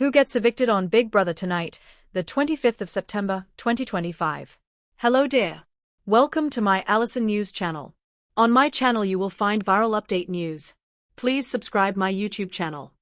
Who gets evicted on Big Brother tonight, the 25th of September, 2025? Hello dear. Welcome to my Allison News channel. On my channel you will find viral update news. Please subscribe my YouTube channel.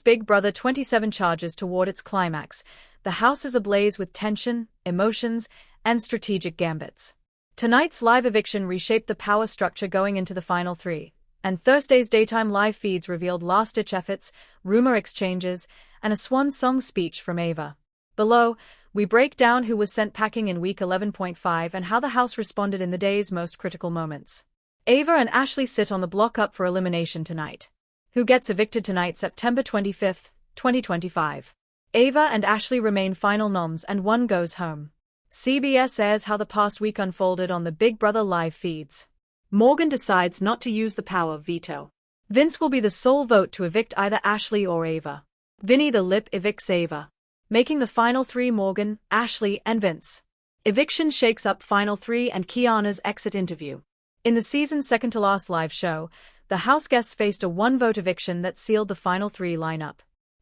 Big Brother 27 charges toward its climax. The house is ablaze with tension, emotions, and strategic gambits. Tonight's live eviction reshaped the power structure going into the final three, and Thursday's daytime live feeds revealed last-ditch efforts, rumor exchanges, and a swan song speech from Ava. Below, we break down who was sent packing in week 11.5 and how the house responded in the day's most critical moments. Ava and Ashley sit on the block up for elimination tonight. Who gets evicted tonight, September 25th, 2025? Ava and Ashley remain final noms and one goes home. CBS airs how the past week unfolded on the Big Brother live feeds. Morgan decides not to use the power of veto. Vince will be the sole vote to evict either Ashley or Ava. Vinny the Lip evicts Ava, making the final three Morgan, Ashley, and Vince. Eviction shakes up final three and Kiana's exit interview. In the season's second-to-last live show, the house guests faced a one-vote eviction that sealed the final three lineup.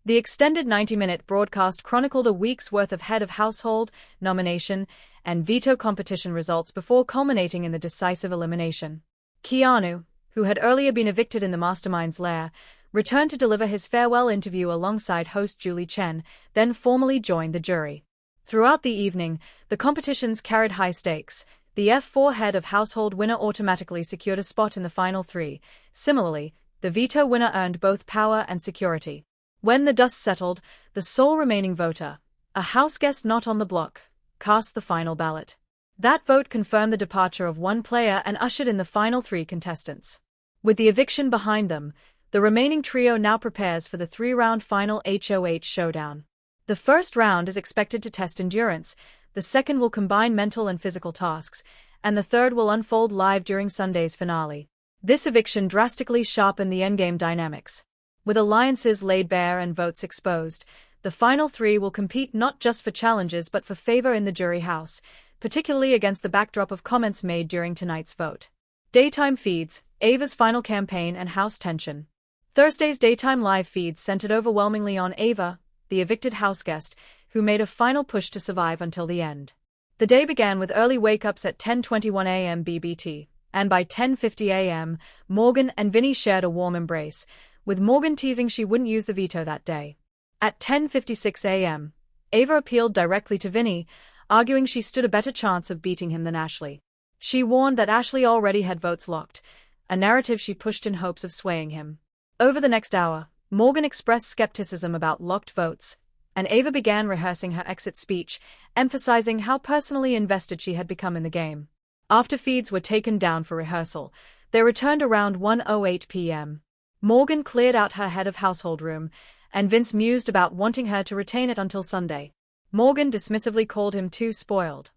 The extended 90-minute broadcast chronicled a week's worth of head of household, nomination, and veto competition results before culminating in the decisive elimination. Keanu, who had earlier been evicted in the mastermind's lair, returned to deliver his farewell interview alongside host Julie Chen, then formally joined the jury. Throughout the evening, the competitions carried high stakes. The F4 head of household winner automatically secured a spot in the final three. Similarly, the veto winner earned both power and security. When the dust settled, the sole remaining voter, a house guest not on the block, cast the final ballot. That vote confirmed the departure of one player and ushered in the final three contestants. With the eviction behind them, the remaining trio now prepares for the three-round final HOH showdown. The first round is expected to test endurance, the second will combine mental and physical tasks, and the third will unfold live during Sunday's finale. This eviction drastically sharpened the endgame dynamics. With alliances laid bare and votes exposed, the final three will compete not just for challenges but for favor in the jury house, particularly against the backdrop of comments made during tonight's vote. Daytime feeds, Ava's final campaign and house tension. Thursday's daytime live feeds centered overwhelmingly on Ava, the evicted house guest, who made a final push to survive until the end. The day began with early wake-ups at 10:21 a.m. BBT, and by 10:50 a.m., Morgan and Vinny shared a warm embrace, with Morgan teasing she wouldn't use the veto that day. At 10:56 a.m., Ava appealed directly to Vinny, arguing she stood a better chance of beating him than Ashley. She warned that Ashley already had votes locked, a narrative she pushed in hopes of swaying him. Over the next hour, Morgan expressed skepticism about locked votes, and Ava began rehearsing her exit speech, emphasizing how personally invested she had become in the game. After feeds were taken down for rehearsal, they returned around 1:08 p.m. Morgan cleared out her head of household room, and Vince mused about wanting her to retain it until Sunday. Morgan dismissively called him too spoiled.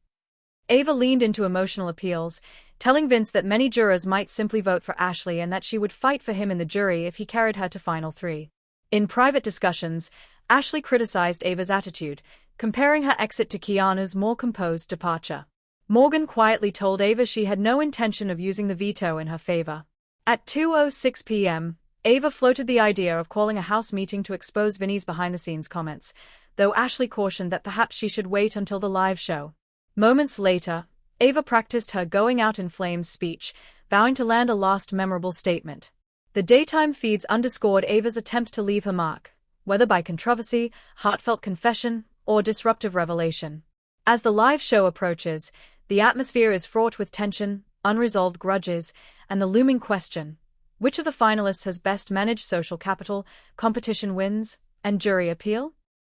Ava leaned into emotional appeals, telling Vince that many jurors might simply vote for Ashley and that she would fight for him in the jury if he carried her to final three. In private discussions, Ashley criticized Ava's attitude, comparing her exit to Kiana's more composed departure. Morgan quietly told Ava she had no intention of using the veto in her favor. At 2:06 p.m., Ava floated the idea of calling a house meeting to expose Vinny's behind-the-scenes comments, though Ashley cautioned that perhaps she should wait until the live show. Moments later, Ava practiced her going out in flames speech, vowing to land a last memorable statement. The daytime feeds underscored Ava's attempt to leave her mark, whether by controversy, heartfelt confession, or disruptive revelation. As the live show approaches, the atmosphere is fraught with tension, unresolved grudges, and the looming question: which of the finalists has best managed social capital, competition wins, and jury appeal?